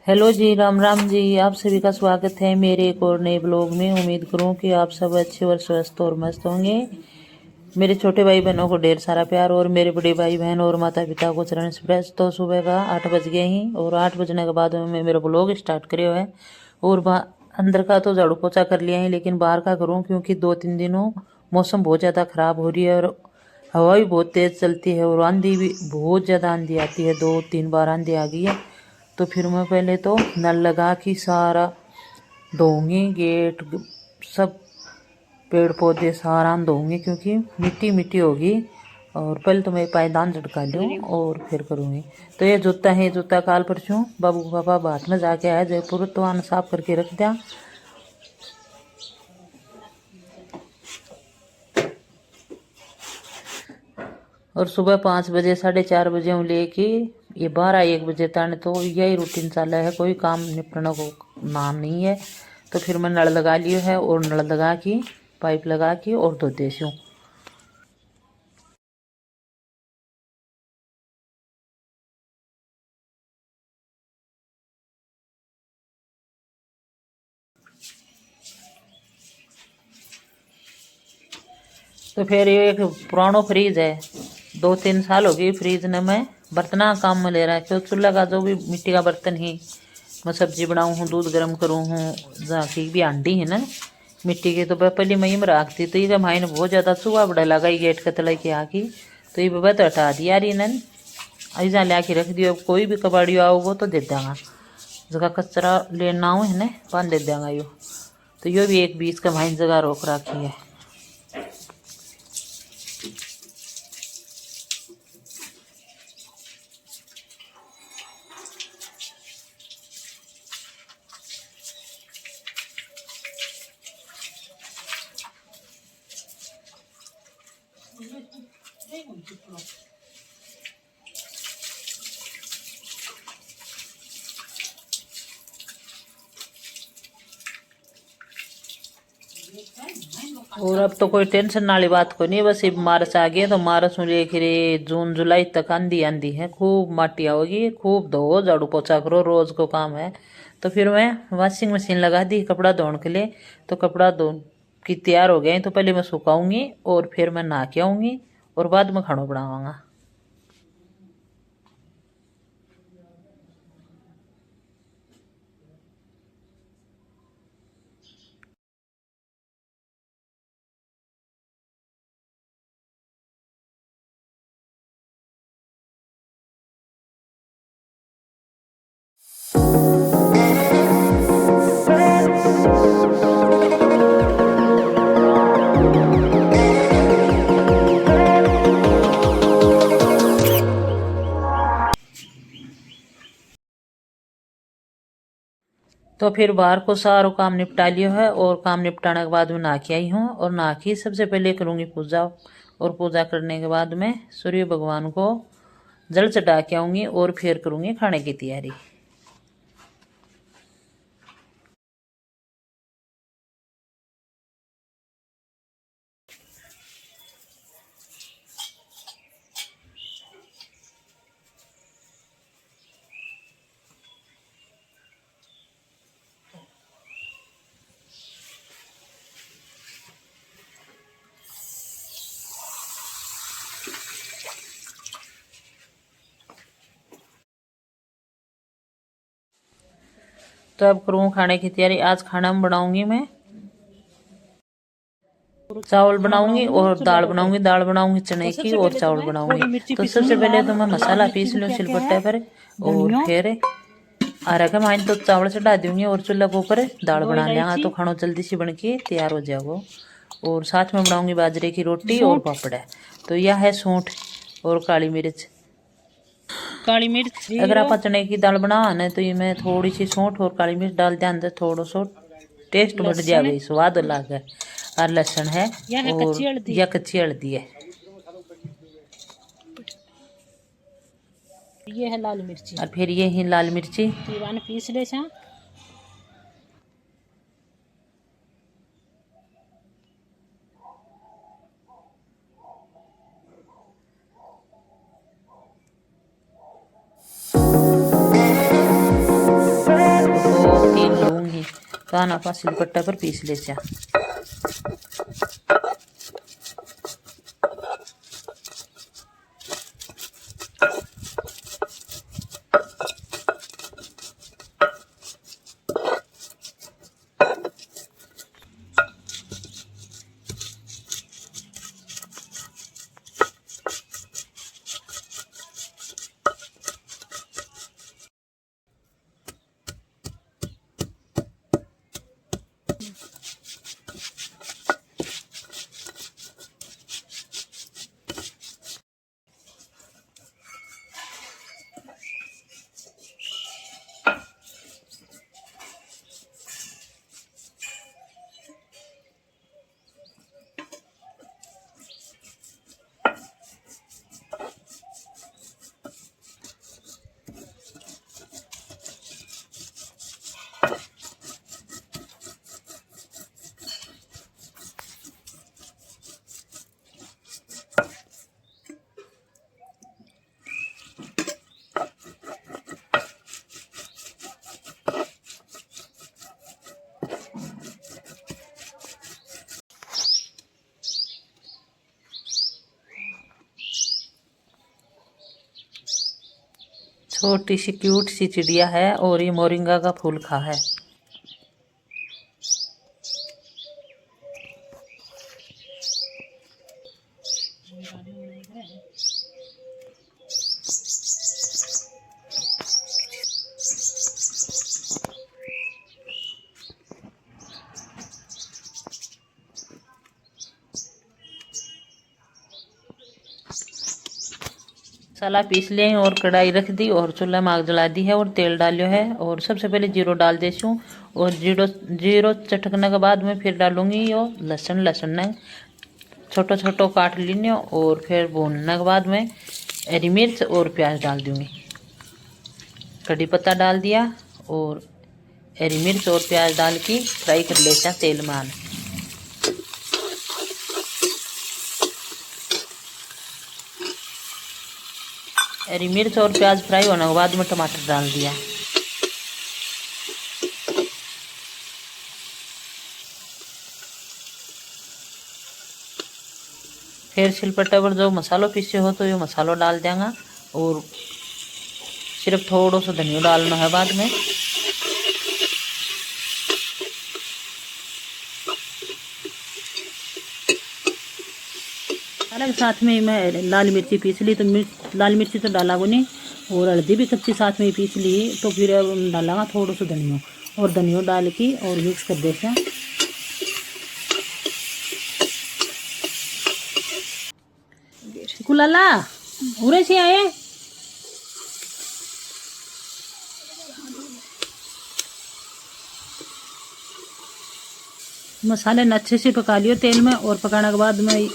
Hello जी, राम राम जी। आप सभी का स्वागत है मेरे एक और नए ब्लॉग में। उम्मीद करूं कि आप सब अच्छे और स्वस्थ और मस्त होंगे। मेरे छोटे भाई बहनों को ढेर सारा प्यार और मेरे बड़े भाई बहन और माता पिता को चरण स्पर्श। तो सुबह का 8 बज गए ही और 8 बजने के बाद में मेरा ब्लॉग स्टार्ट करियो है। और अंदर का तो झाड़ू पोछा कर लिया है, लेकिन बाहर का करूँ क्योंकि 2-3 दिनों मौसम बहुत ज़्यादा ख़राब हो रही है और हवा भी बहुत तेज़ चलती है और आंधी भी बहुत ज़्यादा आंधी आती है। 2-3 बार आंधी आ गई है। तो फिर मैं पहले तो नल लगा के सारा धोऊंगी, गेट सब पेड़ पौधे सारा धोऊंगी क्योंकि मिट्टी मिट्टी होगी। और पहले तो मैं पायदान झटका लूँ और फिर करूँगी। तो ये जूता है, जूता काल परसों बाबू पापा बात में जाके आया जयपुर, तो आन साफ करके रख दिया। और सुबह 5 बजे 4:30 बजे हूँ लेके ये 12-1 बजे तक तो यही रूटीन चला है। कोई काम निपटने को नाम नहीं है। तो फिर मैं नल लगा लियो है और नल लगा के पाइप लगा के और धो देती हूँ। तो फिर ये एक पुरानो फ्रिज है, 2-3 साल हो गई फ्रिज ने मैं बर्तना काम में ले रहा है। क्यों चूल्हा का जो भी मिट्टी का बर्तन ही मैं सब्जी बनाऊँ हूँ, दूध गर्म करूँ हूँ, जाकी भी आंटी है ना मिट्टी की, तो पहले मैं में रखती। तो ये माई ने बहुत ज़्यादा चूहा बड़ा लगा गेट के तले की आकी, तो ये बाबा तो हटा दिया रही नन ऐसा ला के रख दियो। कोई भी कबाड़ी आओगे तो दे देगा, जगह कचरा लेना हो है ना पान दे देगा यो। तो यो भी एक बीच का माइन जगह रोक रखी है। और अब तो कोई टेंशन वाली बात को नहीं, बस ये मार्च आ गया तो मार्च में लेकर जून जुलाई तक आंधी आंधी है, खूब माटिया होगी, खूब धो झाड़ू पोछा करो, रोज को काम है। तो फिर मैं वॉशिंग मशीन लगा दी कपड़ा धोने के लिए। तो कपड़ा धो की तैयार हो गए तो पहले मैं सुखाऊंगी और फिर मैं नहा के आऊँगी और बाद में खाना बनाऊँगा। तो फिर बाहर को सारो काम निपटा लियो है और काम निपटाने के बाद में नहा के आई हूँ और नहा के सबसे पहले करूँगी पूजा। और पूजा करने के बाद में सूर्य भगवान को जल चढ़ा के आऊँगी और फिर करूँगी खाने की तैयारी। तो अब करूँ खाने की तैयारी। आज खाना में बनाऊंगी मैं चावल बनाऊंगी और दाल बनाऊंगी। दाल बनाऊंगी चने की और चावल बनाऊंगी। तो सबसे पहले तो मैं मसाला पीस लूँ सिलबट्टे पर और फिर आरा का माइन तो चावल चढ़ा दूंगी और चूल्हा के ऊपर दाल बना लेंगे तो खाना जल्दी से बन के तैयार हो जाएगा। और साथ में बनाऊंगी बाजरे की रोटी और पापड़ है। तो यह है सूंठ और काली मिर्च। अगर आप चने की दाल बनावा ना तो इसमें थोड़ी सी सूंठ और काली मिर्च डाल दिया अंदर, थोड़ा सा टेस्ट बढ़ जाएगा, स्वाद लागे। और लहसुन है और यह कच्ची हल्दी है। ये है लाल मिर्ची और फिर ये ही लाल मिर्ची पीस ले छा। कान आपा सिलपट्टा पर पीस ले चा। छोटी सी क्यूट सी चिड़िया है और ये मोरिंगा का फूल खा है। मसाला पीस लें और कढ़ाई रख दी और चूल्हा में आग जला दी है और तेल डालियो है। और सबसे पहले जीरो डाल देती हूँ और जीरो जीरो चटकने के बाद में फिर डालूंगी यो लहसुन ने छोटो छोटो काट लीनियो और फिर भूनने के बाद में हरी मिर्च और प्याज डाल दूंगी। कड़ी पत्ता डाल दिया और हरी मिर्च और प्याज डाल के फ्राई कर लेते हैं तेल में आने। हरी मिर्च और प्याज फ्राई होने के बाद में टमाटर डाल दिया। फिर सिलपट्टे पर जो मसालो पीसे हो तो ये मसालो डाल देंगे और सिर्फ थोड़ा सा धनिया डालना है बाद में। अलग साथ में मैं लाल मिर्ची पीस ली तो लाल मिर्ची तो डाला को नहीं और हल्दी भी कच्ची साथ में पीस ली तो फिर डालागा थोड़ा सा धनिया और धनिया डाल के और मिक्स कर देते हैं। कुलाला उरे से आए मसाले ने अच्छे से पका लियो तेल में और पकाने के बाद में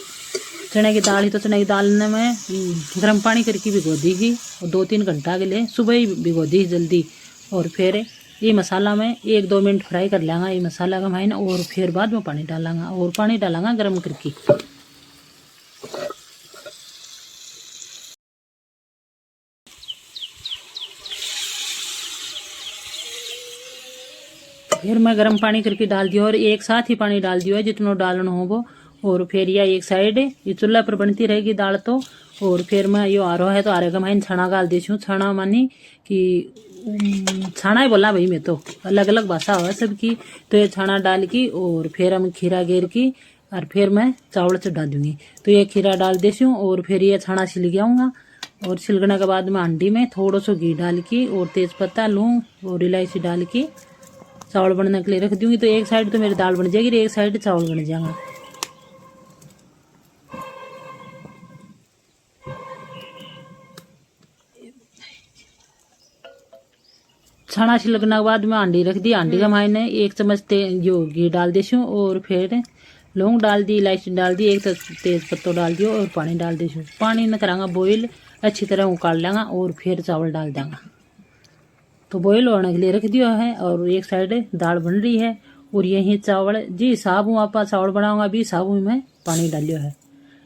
चने की दाल ही तो चने की दाल ने मैं गर्म पानी करके भिगो दी थी और 2-3 घंटा के लिए सुबह ही भिगो दी जल्दी। और फिर ये मसाला में 1-2 मिनट फ्राई कर लेंगा ये मसाला का माइन और फिर बाद में पानी डालांगा और पानी डालांगा गर्म करके। फिर मैं गर्म पानी करके डाल दिया और एक साथ ही पानी डाल दिया है जितना डालना हो वो। और फिर यह एक साइड ये चूल्हा पर बनती रहेगी दाल तो। और फिर मैं यो आरो है तो आरे का माइन छाना डाल देती हूँ। छाना मानी कि छाना ही बोला भाई मैं तो अलग अलग भाषा है सबकी। तो ये छाना डाल की और फिर हम खीरा घेर की और फिर मैं चावल चढ़ा दूंगी। तो ये खीरा डाल देती हूँ और फिर ये छाना छिल गया और छिलकने के बाद में हांडी में थोड़ा सा घी डाल की और तेज पत्ता लौंग और इलायची डाल की चावल बनने के लिए रख दूंगी। तो एक साइड तो मेरी दाल बन जाएगी और एक साइड चावल बन जाएगा। छाना छिलकने के बाद में हांडी रख दी। हांडी का मायने 1 चम्मच जो घी डाल देती हूँ और फिर लौंग डाल दी इलायची डाल दी एक तेज पत्ता डाल दियो और पानी डाल दी। पानी न करांगा बॉईल अच्छी तरह उकाल लेंगा और फिर चावल डाल देंगे। तो बॉईल होने के लिए रख दिया है और एक साइड दाल बन रही है और यही चावल जी हिसाब हूँ आप चावल बनाऊंगा भी हिसाब हूँ मैं पानी डालियो है।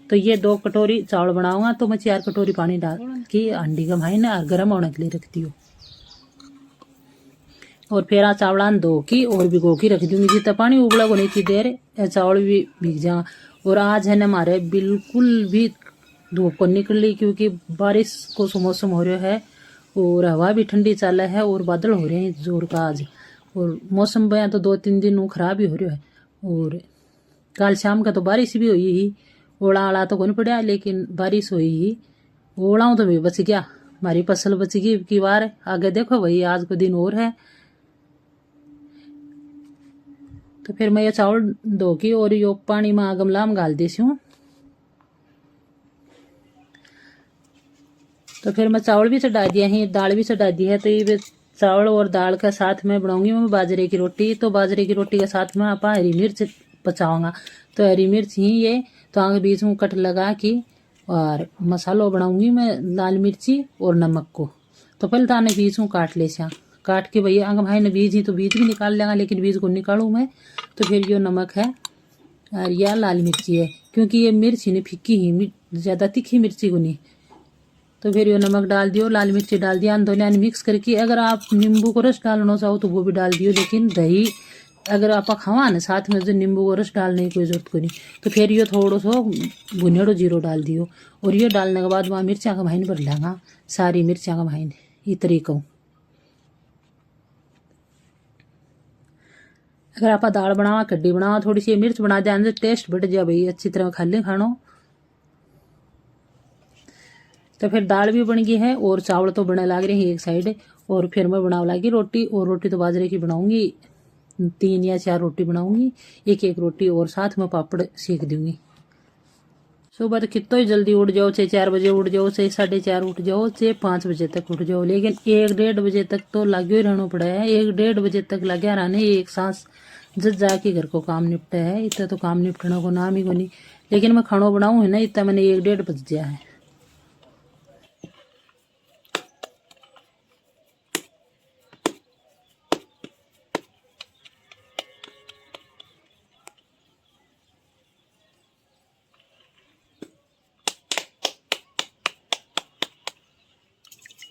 तो ये 2 कटोरी चावल बनाऊंगा तो मैं 4 कटोरी पानी डाल के हांडी का मायने गर्म होने के लिए रख दियो। और फिर आ चावड़ा धो की और भिगो की रख दूंगी, जितना पानी उबला को नहीं थी देर चावल भी भीग जा। और आज है ना हमारे बिल्कुल भी धूप को निकल ली, क्योंकि बारिश को मौसम हो रहा है और हवा भी ठंडी चाल है और बादल हो रहे हैं जोर का आज। और मौसम बया तो 2-3 दिन खराब ही हो रहा है। और कल शाम का तो बारिश भी हुई ही, ओला आला तो कौन पड़ा लेकिन बारिश हुई ही। ओला तो भी बच गया, हमारी फसल बच गई की बार। आगे देखो भाई आज को दिन और है। तो फिर मैं ये चावल धो की और यो पानी में गमला में गाल देती हूँ। तो फिर मैं चावल भी चढ़ा दिया है, दाल भी चढ़ा दी है। तो ये चावल और दाल का साथ में बनाऊंगी मैं बाजरे की रोटी। तो बाजरे की रोटी के साथ में आप हरी मिर्च पचाऊंगा। तो हरी मिर्च ही ये तो आगे बीच में कट लगा की और मसालो बनाऊंगी मैं लाल मिर्ची और नमक को। तो पहले ताने बीज में काट ले स्या, काट के भैया आगे भाई ने बीज ही तो बीज भी निकाल लेगा, लेकिन बीज को निकालूँ मैं। तो फिर यो नमक है और यह लाल मिर्ची है, क्योंकि ये मिर्ची नहीं फिक्की ही, ज़्यादा तीखी मिर्ची को नहीं। तो फिर यो नमक डाल दियो, लाल मिर्ची डाल दिया, दोनों मिक्स करके। अगर आप नींबू को रस डालना चाहो तो वो भी डाल दियो, लेकिन दही अगर आप खावा ना साथ में जो नींबू को रस डालने की कोई जरूरत को नहीं। तो फिर ये थोड़ा सा भुनेड़ो जीरो डाल दियो। और ये डालने के बाद वहाँ मिर्चा का भाई भर लेंगा, सारी मिर्चा का भाई ये तरीका। अगर आप दाल बनावा कड्डी बनावा थोड़ी सी मिर्च बना दे, टेस्ट बढ़ जाए भाई, अच्छी तरह खा ले खानो। तो फिर दाल भी बन गई है और चावल तो बने लग रहे हैं एक साइड। और फिर मैं बनाने लगी रोटी। और रोटी तो बाजरे की बनाऊंगी, 3 या 4 रोटी बनाऊंगी, एक रोटी और साथ में पापड़ सेक दूंगी। सुबह तो कितना ही जल्दी उठ जाओ, चाहे 4 बजे उठ जाओ, चाहे 4:30 उठ जाओ, चाहे 5 बजे तक उठ जाओ, लेकिन 1-1:30 बजे तक तो लगे ही रहना पड़ा है। 1-1:30 बजे तक लगे रहने एक सांस जब जाके घर को काम निपटा है। इतना तो काम निपटने को नाम ही को नहीं, लेकिन मैं खाना बनाऊँ है ना, इतना मैंने 1-1:30 बज गया है।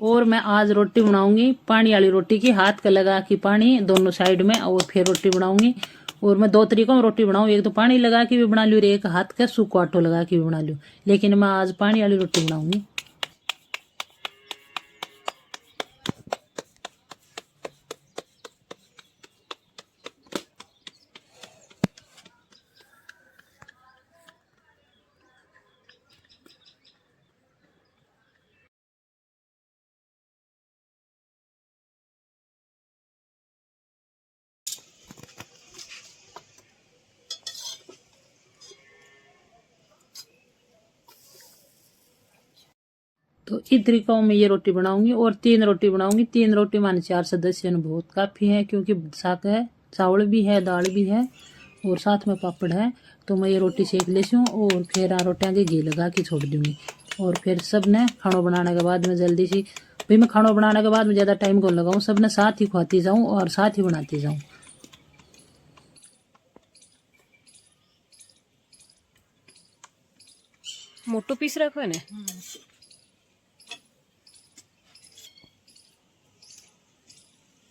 और मैं आज रोटी बनाऊंगी पानी वाली रोटी की, हाथ का लगा के पानी दोनों साइड में, और फिर रोटी बनाऊंगी। और मैं 2 तरीकों में रोटी बनाऊँ, एक तो पानी लगा के भी बना लूँ और एक हाथ का सूखा आटो लगा के भी बना लूँ, लेकिन मैं आज पानी वाली रोटी बनाऊंगी। तो इस तरीका में ये रोटी बनाऊंगी और 3 रोटी बनाऊंगी। 3 रोटी माने 4 सदस्य बहुत काफ़ी है, क्योंकि साग है, चावल भी है, दाल भी है और साथ में पापड़ है। तो मैं ये रोटी सेक लेती हूँ और फिर रोटियाँ के घी लगा के छोड़ दूँगी। और फिर सब ने खाना बनाने के बाद में जल्दी सी, भाई मैं खाना बनाने के बाद में ज़्यादा टाइम को लगाऊँ, सब ने साथ ही खुआती जाऊँ और साथ ही बनाती जाऊँ। मोटो पीस रखो है ना।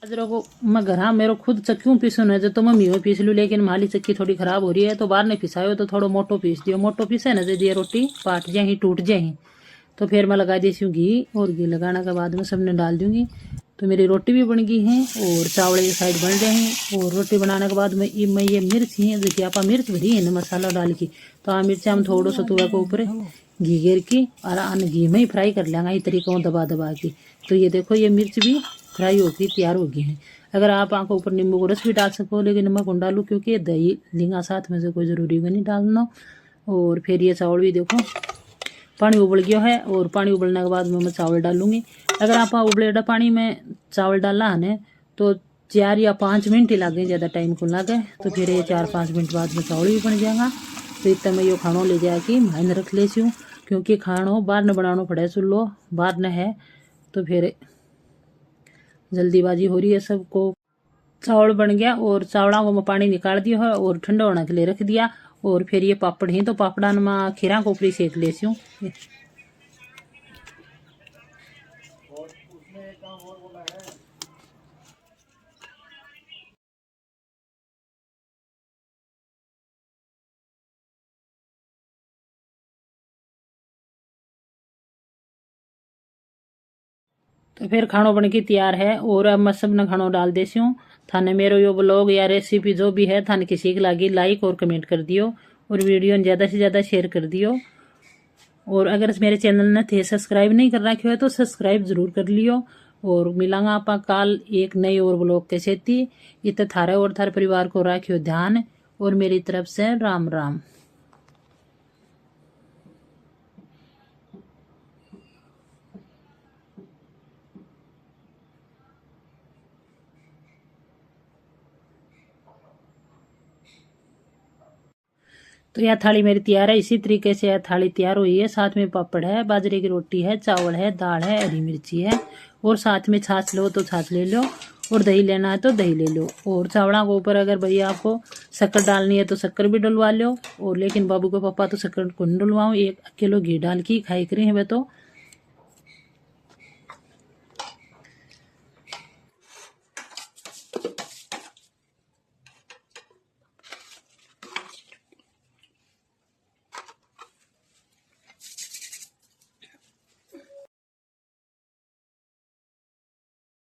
बाजरों को मैं घर मेरे खुद चक्कियों पीसू है तो मैं मीहो पीस लूँ, लेकिन माली चक्की थोड़ी खराब हो रही है तो बाहर ने पिसायो तो थोड़ा मोटो पीस दियो। मोटो पीसे ना दे रोटी पाट जाए टूट जाए। तो फिर मैं लगा देती हूँ घी, और घी लगाने के बाद में सबने डाल दूँगी। तो मेरी रोटी भी बन गई है और चावल एक साइड बन रहे हैं। और रोटी बनाने के बाद में ये मिर्च ही देखिए आप मिर्च भरी है ना मसाला डाल की, तो आ मिर्च हम थोड़ा सा तुआ के ऊपर घी गिर की और घी में ही फ्राई कर लेंगे ये तरीका दबा दबा के। तो ये देखो ये मिर्च भी फ्राई होगी तैयार होगी है। अगर आप आँख ऊपर नींबू को रस भी डाल सको, लेकिन नमक कौन डालूँ क्योंकि दही लिंगा साथ में से कोई ज़रूरी नहीं डालना। और फिर ये चावल भी देखो पानी उबल गया है और पानी उबलने के बाद में मैं चावल डालूंगी। अगर आप उबलेडा पानी में चावल डाला है तो 4 या 5 मिनट ही लगे, ज़्यादा टाइम को लगे। तो फिर ये 4-5 मिनट बाद में चावल भी बन जाएगा। तो इतना मैं ये खाना ले जाके माइन रख लेती हूँ, क्योंकि खाना बाहर न बनाना पड़े, चुल्लो बाहर न है तो फिर जल्दीबाजी हो रही है सबको। चावल बन गया और चावलों को मैं पानी निकाल दिया है और ठंडा होने के लिए रख दिया। और फिर ये पापड़ ही तो पापड़ा में खीरा को ऊपरी सेक लेती हूँ। तो फिर खानों बन के तैयार है। और अब मैं सब ने खानों डाल देसी हूँ। थाने मेरो यो ब्लॉग या रेसिपी जो भी है थाने किसी की लागी लाइक और कमेंट कर दियो और वीडियो ज़्यादा से ज़्यादा शेयर कर दियो। और अगर मेरे चैनल ने थे सब्सक्राइब नहीं कर रखे हो तो सब्सक्राइब जरूर कर लियो। और मिलांगा आप काल एक नई और ब्लॉग के सेती। इत थारे और थारे परिवार को राखियो ध्यान और मेरी तरफ से राम राम। तो यह थाली मेरी तैयार है। इसी तरीके से यह थाली तैयार हुई है। साथ में पापड़ है, बाजरे की रोटी है, चावल है, दाल है, हरी मिर्ची है और साथ में छाछ लो तो छाछ ले लो और दही लेना है तो दही ले लो। और चावड़ा के ऊपर अगर भैया आपको शक्कर डालनी है तो शक्कर भी डलवा लो। और लेकिन बाबू के पापा तो शक्कर को नहीं डलवाऊँ, 1 किलो घी डाल के खाई करें है। तो